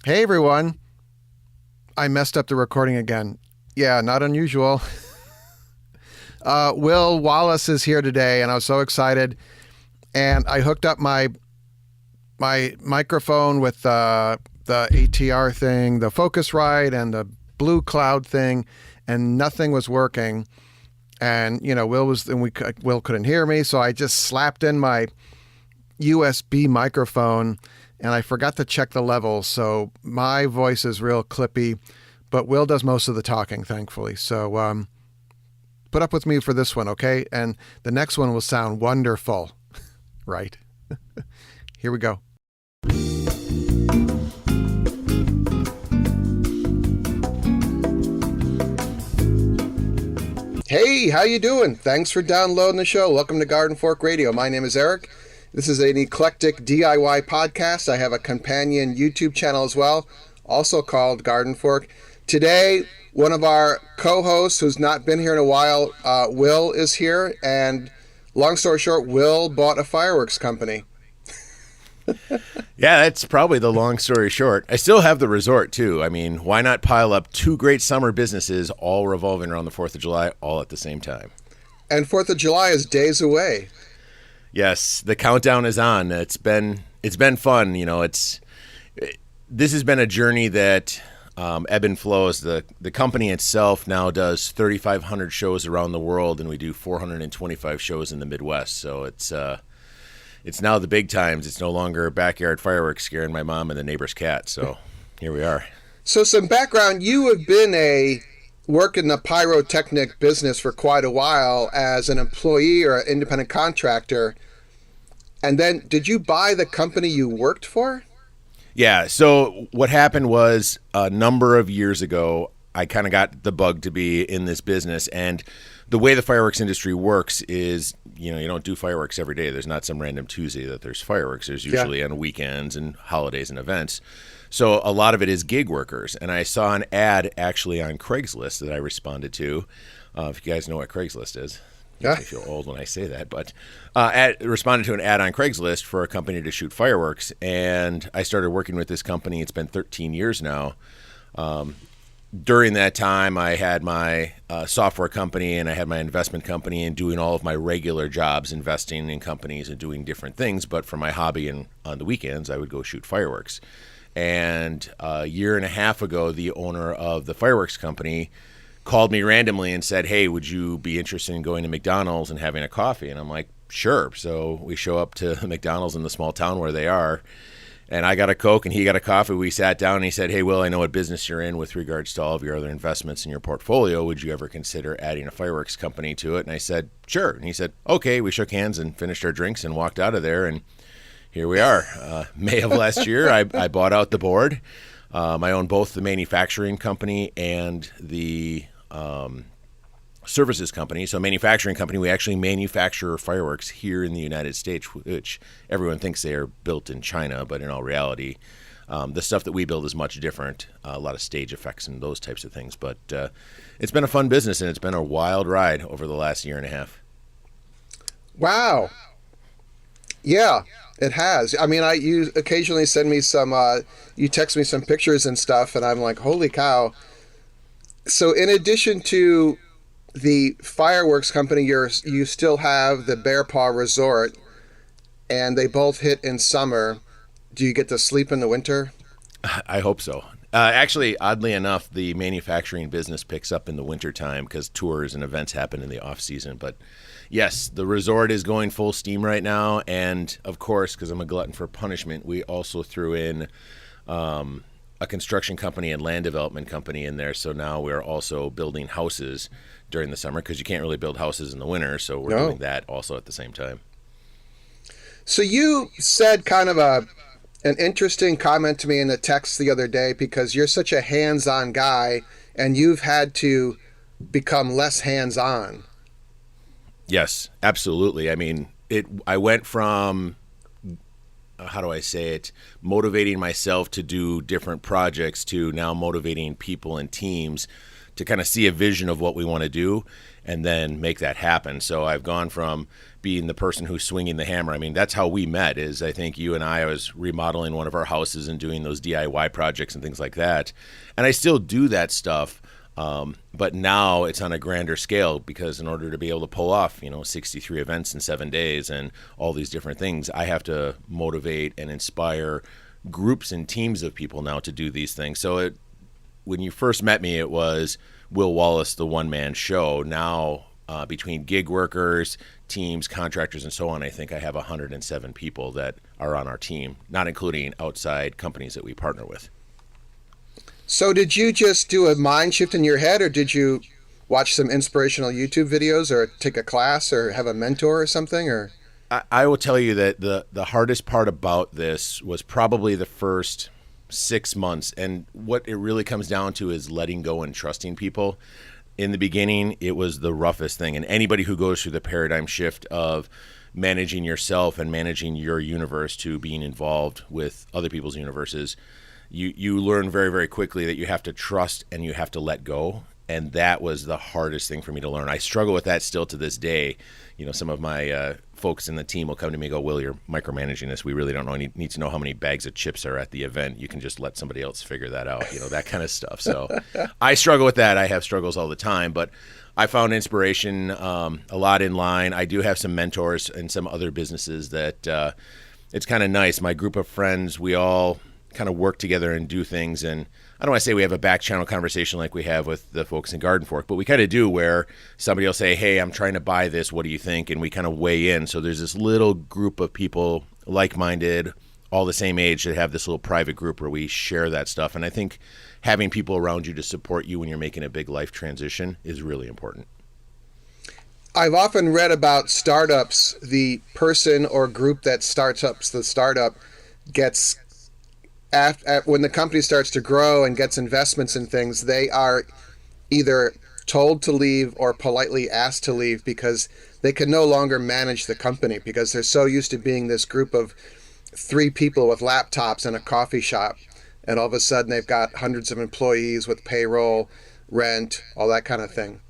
Hey everyone, I messed up the recording again. Yeah, not unusual. Will Wallace is here today, and I was so excited. And I hooked up my microphone with the ATR thing, the Focusrite, and the Blue Cloud thing, and nothing was working. And Will couldn't hear me, so I just slapped in my USB microphone, and I forgot to check the levels, so my voice is real clippy, but Will does most of the talking, thankfully. So put up with me for this one, okay? And the next one will sound wonderful, right? Here we go. Hey, how you doing? Thanks for downloading the show. Welcome to Garden Fork Radio. My name is Eric. This is an eclectic DIY podcast. I have a companion YouTube channel as well, also called Garden Fork. Today, one of our co-hosts who's not been here in a while, Will, is here. And long story short, Will bought a fireworks company. Yeah, that's probably the long story short. I still have the resort, too. I mean, why not pile up two great summer businesses all revolving around the 4th of July all at the same time? And 4th of July is days away. Yes, the countdown is on. It's been fun. This has been a journey that ebb and flows. The company itself now does 3,500 shows around the world, and we do 425 shows in the Midwest. So it's now the big times. It's no longer backyard fireworks scaring my mom and the neighbor's cat. So here we are. So some background, you have been work in the pyrotechnic business for quite a while as an employee or an independent contractor. And then did you buy the company you worked for? Yeah. So what happened was a number of years ago, I kind of got the bug to be in this business. And the way the fireworks industry works is, you don't do fireworks every day. There's not some random Tuesday that there's fireworks. There's usually on weekends and holidays and events. So a lot of it is gig workers. And I saw an ad actually on Craigslist that I responded to. If you guys know what Craigslist is. Makes me feel old when I say that. But responded to an ad on Craigslist for a company to shoot fireworks. And I started working with this company. It's been 13 years now. During that time, I had my software company and I had my investment company and doing all of my regular jobs, investing in companies and doing different things. But for my hobby and on the weekends, I would go shoot fireworks. And a year and a half ago, the owner of the fireworks company called me randomly and said, "Hey, would you be interested in going to McDonald's and having a coffee?" And I'm like, "Sure." So we show up to McDonald's in the small town where they are. And I got a Coke and he got a coffee. We sat down and he said, "Hey, Will, I know what business you're in with regards to all of your other investments in your portfolio. Would you ever consider adding a fireworks company to it?" And I said, "Sure." And he said, "Okay." We shook hands and finished our drinks and walked out of there. And here we are. May of last year, I bought out the board. I own both the manufacturing company and the services company. So manufacturing company, we actually manufacture fireworks here in the United States, which everyone thinks they are built in China, but in all reality, the stuff that we build is much different. A lot of stage effects and those types of things. But it's been a fun business and it's been a wild ride over the last year and a half. Wow. Yeah, it has. I mean, you occasionally send me you text me some pictures and stuff, and I'm like, holy cow. So in addition to the fireworks company, you still have the Bear Paw Resort, and they both hit in summer. Do you get to sleep in the winter? I hope so. Actually, oddly enough, the manufacturing business picks up in the wintertime because tours and events happen in the off season. But yes, the resort is going full steam right now. And of course, because I'm a glutton for punishment, we also threw in a construction company and land development company in there. So now we're also building houses during the summer because you can't really build houses in the winter. So we're doing that also at the same time. So you said kind of an interesting comment to me in a text the other day, because you're such a hands-on guy and you've had to become less hands-on. Yes, absolutely. I mean, I went from, how do I say it, motivating myself to do different projects to now motivating people and teams to kind of see a vision of what we want to do and then make that happen. So I've gone from being the person who's swinging the hammer. I mean, that's how we met. Is I think you and I was remodeling one of our houses and doing those DIY projects and things like that. And I still do that stuff. But now it's on a grander scale, because in order to be able to pull off, 63 events in 7 days and all these different things, I have to motivate and inspire groups and teams of people now to do these things. So when you first met me, it was Will Wallace, the one-man show. Now, between gig workers, teams, contractors, and so on, I think I have 107 people that are on our team, not including outside companies that we partner with. So did you just do a mind shift in your head, or did you watch some inspirational YouTube videos, or take a class, or have a mentor or something? Or I will tell you that the hardest part about this was probably the first 6 months. And what it really comes down to is letting go and trusting people. In the beginning, it was the roughest thing. And anybody who goes through the paradigm shift of managing yourself and managing your universe to being involved with other people's universes, you learn very, very quickly that you have to trust and you have to let go. And that was the hardest thing for me to learn. I struggle with that still to this day. Some of my folks in the team will come to me and go, Will, you're micromanaging this. We really don't need to know how many bags of chips are at the event. You can just let somebody else figure that out, that kind of stuff. So I struggle with that. I have struggles all the time, but I found inspiration a lot in line. I do have some mentors in some other businesses that it's kind of nice. My group of friends, we all kind of work together and do things. And I don't want to say we have a back channel conversation like we have with the folks in Garden Fork, but we kind of do, where somebody will say, hey, I'm trying to buy this. What do you think? And we kind of weigh in. So there's this little group of people, like-minded, all the same age, that have this little private group where we share that stuff. And I think having people around you to support you when you're making a big life transition is really important. I've often read about startups. The person or group that starts up the startup gets, when the company starts to grow and gets investments and things, they are either told to leave or politely asked to leave, because they can no longer manage the company, because they're so used to being this group of 3 people with laptops in a coffee shop, and all of a sudden they've got hundreds of employees with payroll, rent, all that kind of thing.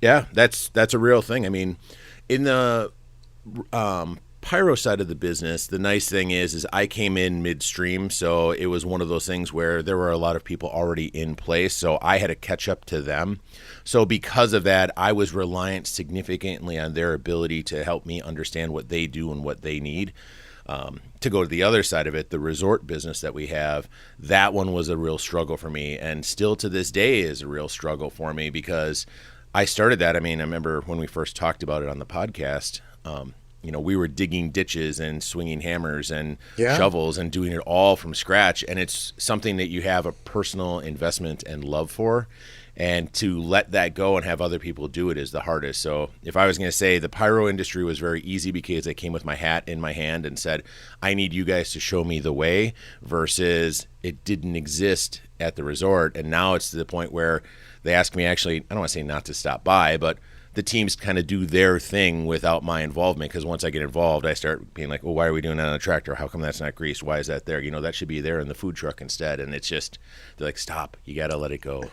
Yeah, that's a real thing. I mean, in the pyro side of the business, the nice thing is I came in midstream, so it was one of those things where there were a lot of people already in place, so I had to catch up to them. So because of that, I was reliant significantly on their ability to help me understand what they do and what they need. To go to the other side of it, the resort business that we have, that one was a real struggle for me, and still to this day is a real struggle for me, because I started that. I mean, I remember when we first talked about it on the podcast, we were digging ditches and swinging hammers and shovels and doing it all from scratch. And it's something that you have a personal investment and love for. And to let that go and have other people do it is the hardest. So if I was going to say the pyro industry was very easy, because I came with my hat in my hand and said, I need you guys to show me the way, versus it didn't exist at the resort. And now it's to the point where they ask me, actually, I don't want to say not to stop by, but the teams kind of do their thing without my involvement, because once I get involved, I start being like, well, why are we doing that on a tractor? How come that's not greased? Why is that there? That should be there in the food truck instead. And it's just, they're like, stop, you got to let it go.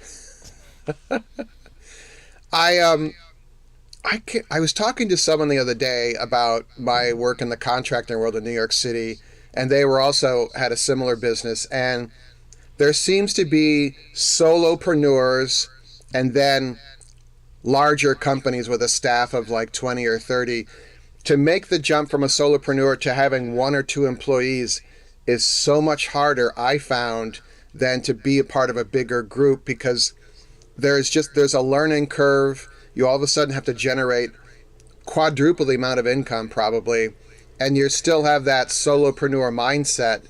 I was talking to someone the other day about my work in the contracting world in New York City, and they were also had a similar business. And there seems to be solopreneurs and then larger companies with a staff of like 20 or 30. To make the jump from a solopreneur to having 1 or 2 employees is so much harder, I found, than to be a part of a bigger group, because there's a learning curve. You all of a sudden have to generate quadruple the amount of income probably, and you still have that solopreneur mindset.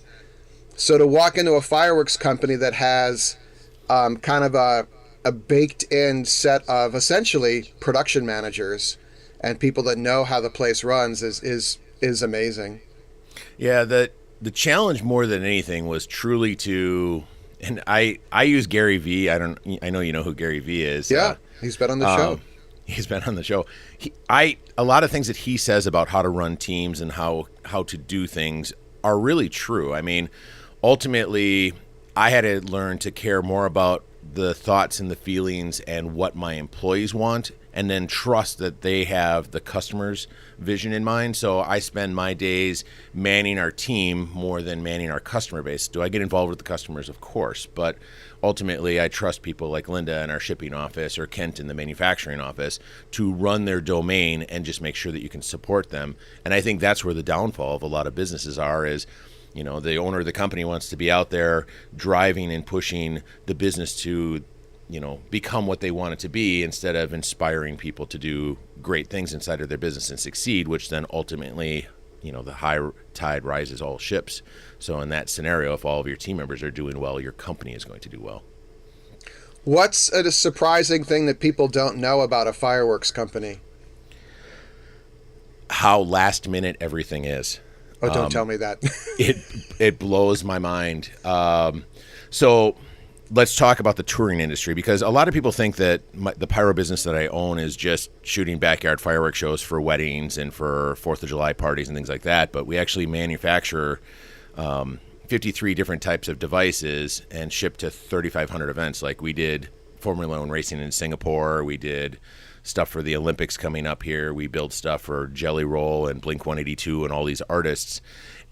So to walk into a fireworks company that has kind of a baked-in set of essentially production managers and people that know how the place runs is amazing. Yeah, the challenge more than anything was truly to, and I use Gary Vee. I know you know who Gary Vee is. Yeah, he's been on the show. He's been on the show. A lot of things that he says about how to run teams and how to do things are really true. I mean, ultimately, I had to learn to care more about the thoughts and the feelings and what my employees want, and then trust that they have the customer's vision in mind. So I spend my days manning our team more than manning our customer base. Do I get involved with the customers? Of course. But ultimately, I trust people like Linda in our shipping office or Kent in the manufacturing office to run their domain and just make sure that you can support them. And I think that's where the downfall of a lot of businesses are is, you know, the owner of the company wants to be out there driving and pushing the business to, you know, become what they want it to be instead of inspiring people to do great things inside of their business and succeed, which then ultimately, you know, the high tide rises all ships. So in that scenario, if all of your team members are doing well, your company is going to do well. What's a surprising thing that people don't know about a fireworks company? How last minute everything is. Oh, don't tell me that. It blows my mind. So let's talk about the touring industry, because a lot of people think that the pyro business that I own is just shooting backyard fireworks shows for weddings and for 4th of July parties and things like that. But we actually manufacture 53 different types of devices and ship to 3,500 events. Like we did Formula One racing in Singapore. We did stuff for the Olympics coming up here. We build stuff for Jelly Roll and Blink-182 and all these artists.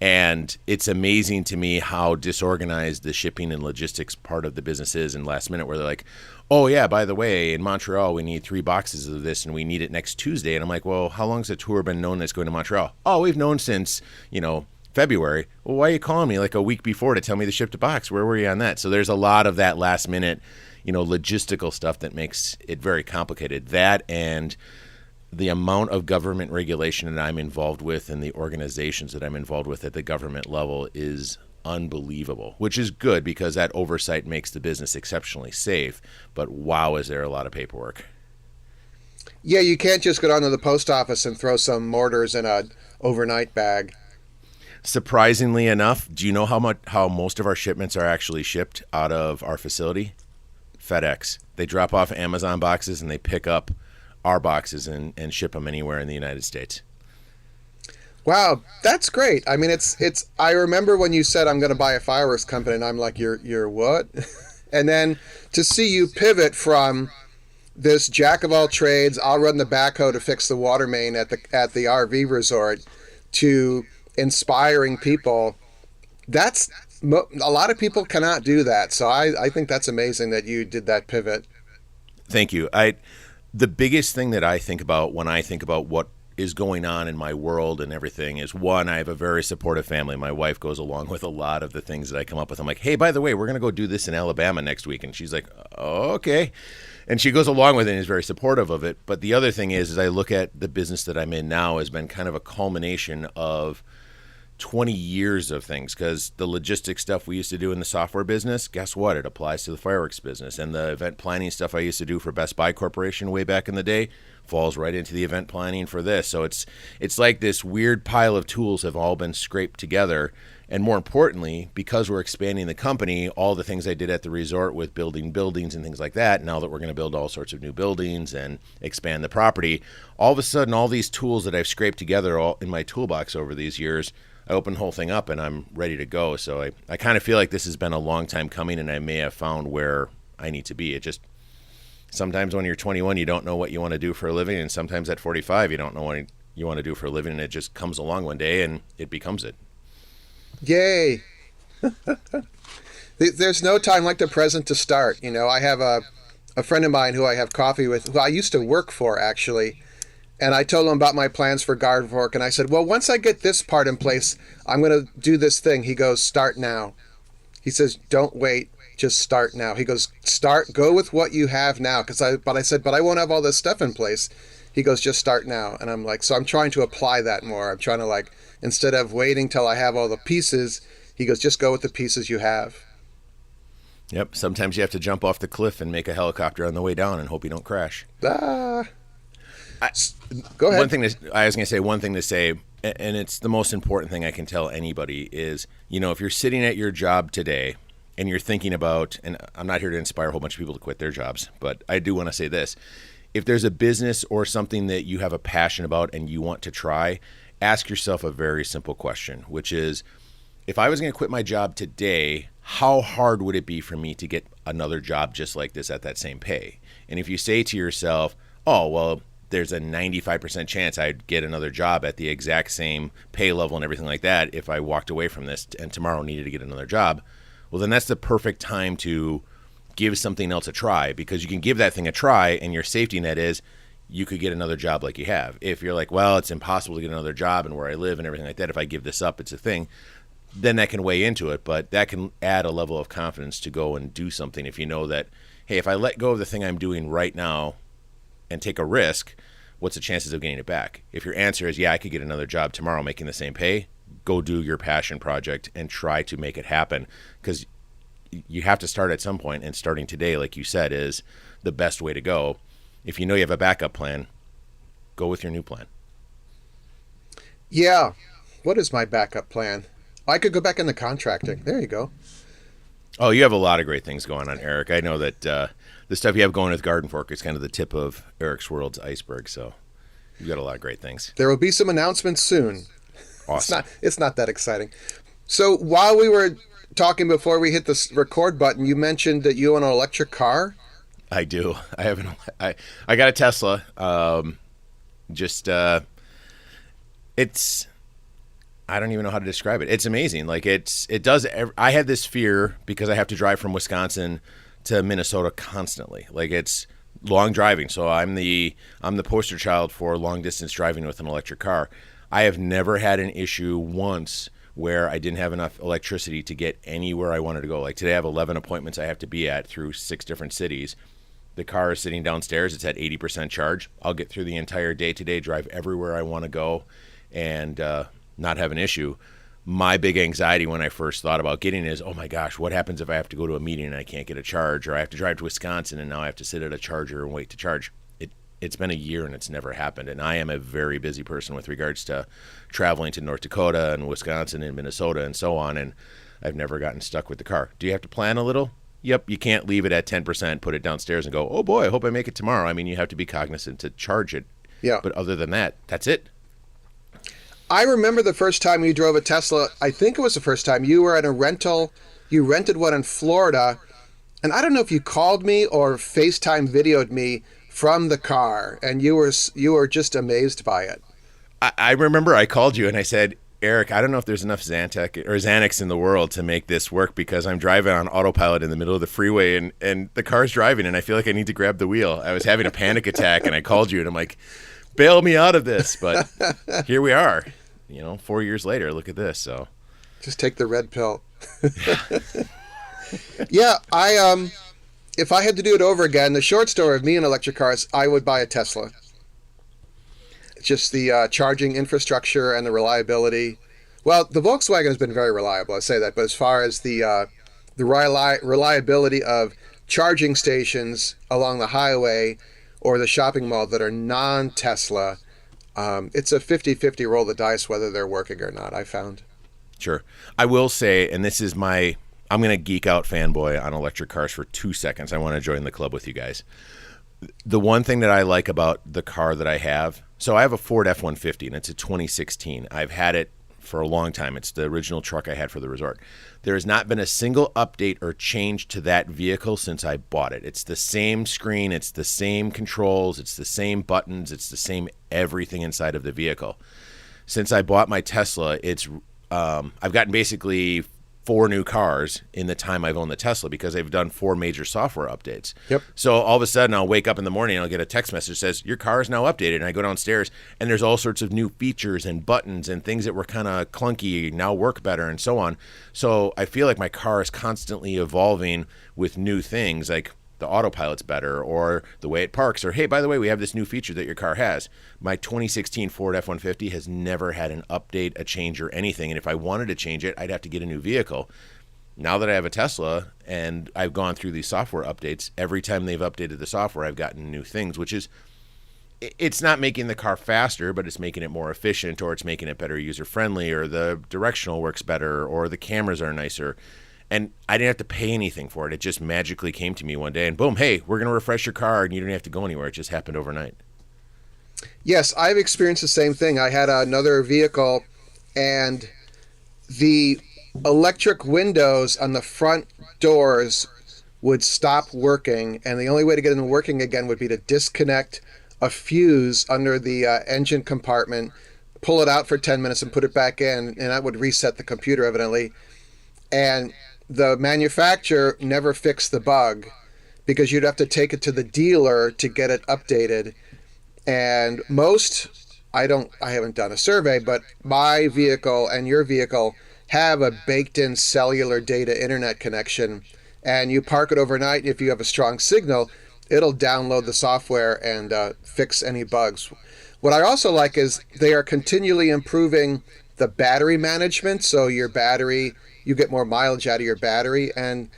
And it's amazing to me how disorganized the shipping and logistics part of the business is in last minute, where they're like, oh yeah, by the way, in Montreal, we need 3 boxes of this and we need it next Tuesday. And I'm like, well, how long has the tour been known that's going to Montreal? Oh, we've known since, you know, February. Well, why are you calling me like a week before to tell me to ship the box? Where were you on that? So there's a lot of that last minute, you know, logistical stuff that makes it very complicated. That and the amount of government regulation that I'm involved with and the organizations that I'm involved with at the government level is unbelievable, which is good because that oversight makes the business exceptionally safe. But wow, is there a lot of paperwork. Yeah, you can't just go down to the post office and throw some mortars in a overnight bag. Surprisingly enough, do you know how most of our shipments are actually shipped out of our facility? FedEx. They drop off Amazon boxes and they pick up our boxes and ship them anywhere in the United States. Wow, that's great. I mean, it's. I remember when you said I'm going to buy a fireworks company, and I'm like, you're what? And then to see you pivot from this jack of all trades, I'll run the backhoe to fix the water main at the RV resort, to inspiring people. That's a lot of people cannot do that. So I think that's amazing that you did that pivot. Thank you. The biggest thing that I think about when I think about what is going on in my world and everything is, one, I have a very supportive family. My wife goes along with a lot of the things that I come up with. I'm like, hey, by the way, we're going to go do this in Alabama next week. And she's like, oh, okay. And she goes along with it and is very supportive of it. But the other thing is I look at the business that I'm in now has been kind of a culmination of 20 years of things, because the logistics stuff we used to do in the software business, guess what? It applies to the fireworks business. And the event planning stuff I used to do for Best Buy Corporation way back in the day falls right into the event planning for this. So it's like this weird pile of tools have all been scraped together. And more importantly, because we're expanding the company, all the things I did at the resort with building buildings and things like that, now that we're going to build all sorts of new buildings and expand the property, all of a sudden all these tools that I've scraped together all in my toolbox over these years, I open the whole thing up and I'm ready to go. So I kind of feel like this has been a long time coming, and I may have found where I need to be. It just, sometimes when you're 21, you don't know what you want to do for a living. And sometimes at 45, you don't know what you want to do for a living. And it just comes along one day and it becomes it. Yay. There's no time like the present to start. You know, I have a friend of mine who I have coffee with, who I used to work for actually. And I told him about my plans for Guardfork, and I said, well, once I get this part in place, I'm going to do this thing. He goes, start now. He says, don't wait, just start now. He goes, go with what you have now. But I said, but I won't have all this stuff in place. He goes, just start now. And I'm like, so I'm trying to apply that more. I'm trying to, like, instead of waiting till I have all the pieces, he goes, just go with the pieces you have. Yep. Sometimes you have to jump off the cliff and make a helicopter on the way down and hope you don't crash. Go ahead. One thing to say, and it's the most important thing I can tell anybody is, you know, if you're sitting at your job today and you're thinking about, and I'm not here to inspire a whole bunch of people to quit their jobs, but I do want to say this. If there's a business or something that you have a passion about and you want to try, ask yourself a very simple question, which is, if I was going to quit my job today, how hard would it be for me to get another job just like this at that same pay? And if you say to yourself, oh, well, there's a 95% chance I'd get another job at the exact same pay level and everything like that if I walked away from this and tomorrow needed to get another job, well, then that's the perfect time to give something else a try, because you can give that thing a try and your safety net is you could get another job like you have. If you're like, well, it's impossible to get another job and where I live and everything like that, if I give this up, it's a thing, then that can weigh into it. But that can add a level of confidence to go and do something if you know that, hey, if I let go of the thing I'm doing right now and take a risk, what's the chances of getting it back? If your answer is, yeah, I could get another job tomorrow making the same pay, go do your passion project and try to make it happen, because you have to start at some point, and starting today, like you said, is the best way to go. If you know you have a backup plan, go with your new plan. Yeah. What is my backup plan? I could go back into contracting. There you go. Oh, you have a lot of great things going on, Eric. I know that the stuff you have going with Garden Fork is kind of the tip of Eric's World's iceberg. So you've got a lot of great things. There will be some announcements soon. Awesome. It's not that exciting. So while we were talking before we hit the record button, you mentioned that you own an electric car. I do. I got a Tesla. It's, I don't even know how to describe it. It's amazing. Like I had this fear because I have to drive from Wisconsin to Minnesota constantly. Like it's long driving. So I'm the poster child for long distance driving with an electric car. I have never had an issue once where I didn't have enough electricity to get anywhere I wanted to go. Like today I have 11 appointments I have to be at through 6 different cities. The car is sitting downstairs. It's at 80% charge. I'll get through the entire day today, drive everywhere I want to go, and not have an issue. My big anxiety when I first thought about getting it is, oh my gosh, what happens if I have to go to a meeting and I can't get a charge, or I have to drive to Wisconsin and now I have to sit at a charger and wait to charge. It's been a year and it's never happened. And I am a very busy person with regards to traveling to North Dakota and Wisconsin and Minnesota and so on, and I've never gotten stuck with the car. Do you have to plan a little? Yep, you can't leave it at 10%, put it downstairs and go, oh boy, I hope I make it tomorrow. I mean, you have to be cognizant to charge it. Yeah. But other than that, that's it. I remember the first time you drove a Tesla. I think it was the first time you were at a rental. You rented one in Florida. And I don't know if you called me or FaceTime videoed me from the car. And you were just amazed by it. I remember I called you and I said, Eric, I don't know if there's enough Xanax in the world to make this work, because I'm driving on autopilot in the middle of the freeway and the car's driving and I feel like I need to grab the wheel. I was having a panic attack and I called you and I'm like, bail me out of this. But here we are, 4 years later, look at this. So just take the red pill. Yeah. If I had to do it over again, the short story of me and electric cars, I would buy a Tesla. Just the charging infrastructure and the reliability. Well, the Volkswagen has been very reliable, I say that, but as far as the reliability of charging stations along the highway or the shopping mall that are non-Tesla, it's a 50-50 roll the dice whether they're working or not, I found. Sure. I will say, and this is I'm going to geek out fanboy on electric cars for 2 seconds. I want to join the club with you guys. The one thing that I like about the car that I have, so I have a Ford F-150 and it's a 2016. I've had it for a long time. It's the original truck I had for the resort. There has not been a single update or change to that vehicle since I bought it. It's the same screen, it's the same controls, it's the same buttons, it's the same everything inside of the vehicle. Since I bought my Tesla, I've gotten basically 4 new cars in the time I've owned the Tesla, because they've done 4 major software updates. Yep. So all of a sudden I'll wake up in the morning and I'll get a text message that says, your car is now updated. And I go downstairs and there's all sorts of new features and buttons and things that were kind of clunky now work better and so on. So I feel like my car is constantly evolving with new things, like the autopilot's better, or the way it parks, or hey, by the way, we have this new feature that your car has. My 2016 Ford F-150 has never had an update, a change, or anything. And if I wanted to change it, I'd have to get a new vehicle. Now that I have a Tesla and I've gone through these software updates, every time they've updated the software, I've gotten new things, which is, it's not making the car faster, but it's making it more efficient, or it's making it better user-friendly, or the directional works better, or the cameras are nicer. And I didn't have to pay anything for it. It just magically came to me one day and boom, hey, we're going to refresh your car and you don't have to go anywhere. It just happened overnight. Yes, I've experienced the same thing. I had another vehicle and the electric windows on the front doors would stop working, and the only way to get them working again would be to disconnect a fuse under the engine compartment, pull it out for 10 minutes and put it back in, and that would reset the computer evidently. And the manufacturer never fixed the bug because you'd have to take it to the dealer to get it updated. And I haven't done a survey, but my vehicle and your vehicle have a baked-in cellular data internet connection, and you park it overnight, and if you have a strong signal, it'll download the software and fix any bugs. What I also like is they are continually improving the battery management, so your battery, you get more mileage out of your battery, and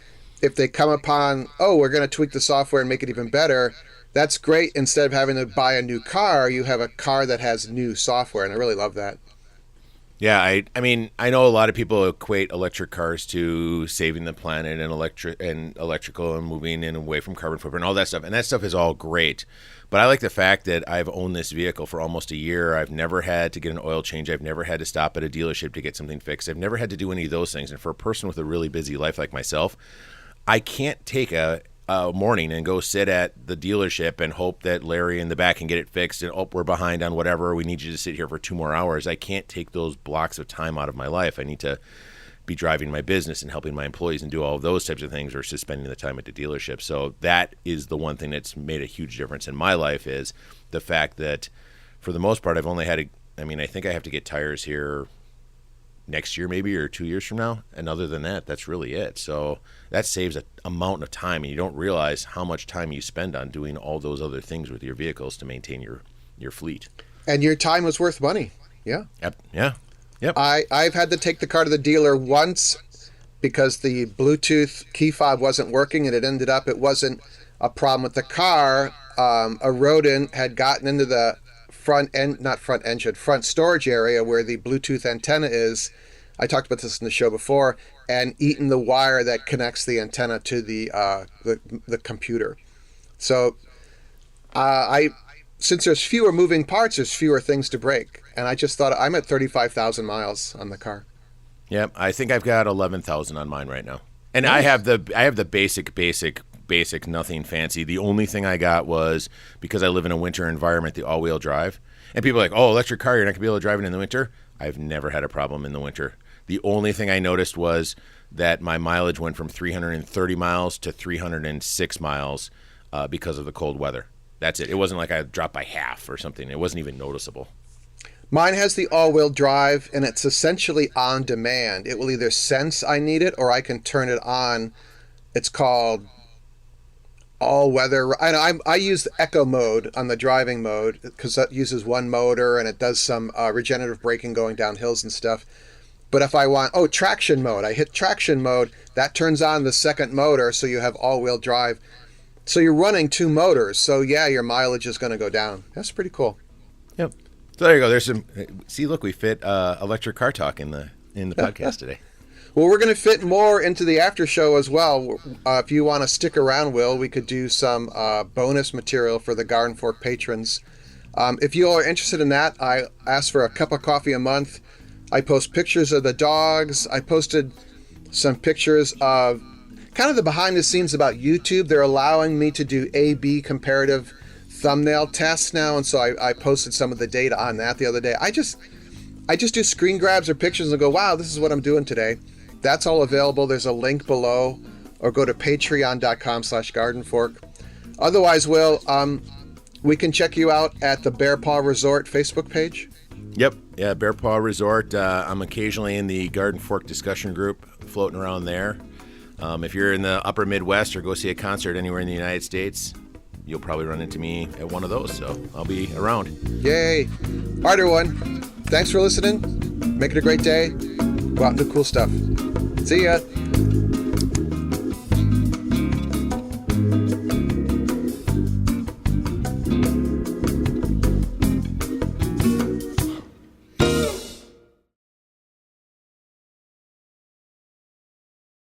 if they come upon, we're going to tweak the software and make it even better, that's great. Instead of having to buy a new car, you have a car that has new software, and I really love that. Yeah, I mean, I know a lot of people equate electric cars to saving the planet and electrical and moving in away from carbon footprint and all that stuff. And that stuff is all great. But I like the fact that I've owned this vehicle for almost a year. I've never had to get an oil change. I've never had to stop at a dealership to get something fixed. I've never had to do any of those things. And for a person with a really busy life like myself, I can't take a morning and go sit at the dealership and hope that Larry in the back can get it fixed and we're behind on whatever, we need you to sit here for 2 more hours. I can't take those blocks of time out of my life. I need to be driving my business and helping my employees and do all of those types of things versus spending the time at the dealership. So that is the one thing that's made a huge difference in my life, is the fact that for the most part I've only had I think I have to get tires here next year maybe, or 2 years from now, and other than that, that's really it. So that saves an amount of time, and you don't realize how much time you spend on doing all those other things with your vehicles to maintain your fleet. And your time was worth money. Yeah. Yep. I've had to take the car to the dealer once because the Bluetooth key fob wasn't working, and it wasn't a problem with the car. A rodent had gotten into the front storage area where the Bluetooth antenna is. I talked about this in the show before, and eaten the wire that connects the antenna to the computer. So since there's fewer moving parts, there's fewer things to break. And I just thought, I'm at 35,000 miles on the car. Yep, I think I've got 11,000 on mine right now. And nice. I have the basic, nothing fancy. The only thing I got was, because I live in a winter environment, the all-wheel drive. And people are like, electric car, you're not going to be able to drive it in the winter? I've never had a problem in the winter. The only thing I noticed was that my mileage went from 330 miles to 306 miles because of the cold weather. That's it. It wasn't like I dropped by half or something. It wasn't even noticeable. Mine has the all-wheel drive, and it's essentially on demand. It will either sense I need it or I can turn it on. It's called all-weather. I use the eco mode on the driving mode because that uses one motor, and it does some regenerative braking going down hills and stuff. But if I want, traction mode, I hit traction mode, that turns on the second motor, so you have all-wheel drive. So you're running 2 motors, so yeah, your mileage is going to go down. That's pretty cool. Yep. So there you go. There's some. See, look, we fit electric car talk in the podcast today. Well, we're going to fit more into the after show as well. If you want to stick around, Will, we could do some bonus material for the Garden Fork patrons. If you are interested in that, I ask for a cup of coffee a month. I post pictures of the dogs. I posted some pictures of kind of the behind the scenes about YouTube. They're allowing me to do A/B comparative thumbnail tests now, and so I posted some of the data on that the other day. I just do screen grabs or pictures and go, wow, this is what I'm doing today. That's all available. There's a link below, or go to patreon.com/gardenfork. Otherwise, Will, we can check you out at the Bear Paw Resort Facebook page. Yep. Yeah, Bear Paw Resort. I'm occasionally in the Garden Fork discussion group, floating around there. If you're in the upper Midwest or go see a concert anywhere in the United States, you'll probably run into me at one of those, so I'll be around. Yay. All right, everyone. Thanks for listening. Make it a great day. Go out and do cool stuff. See ya.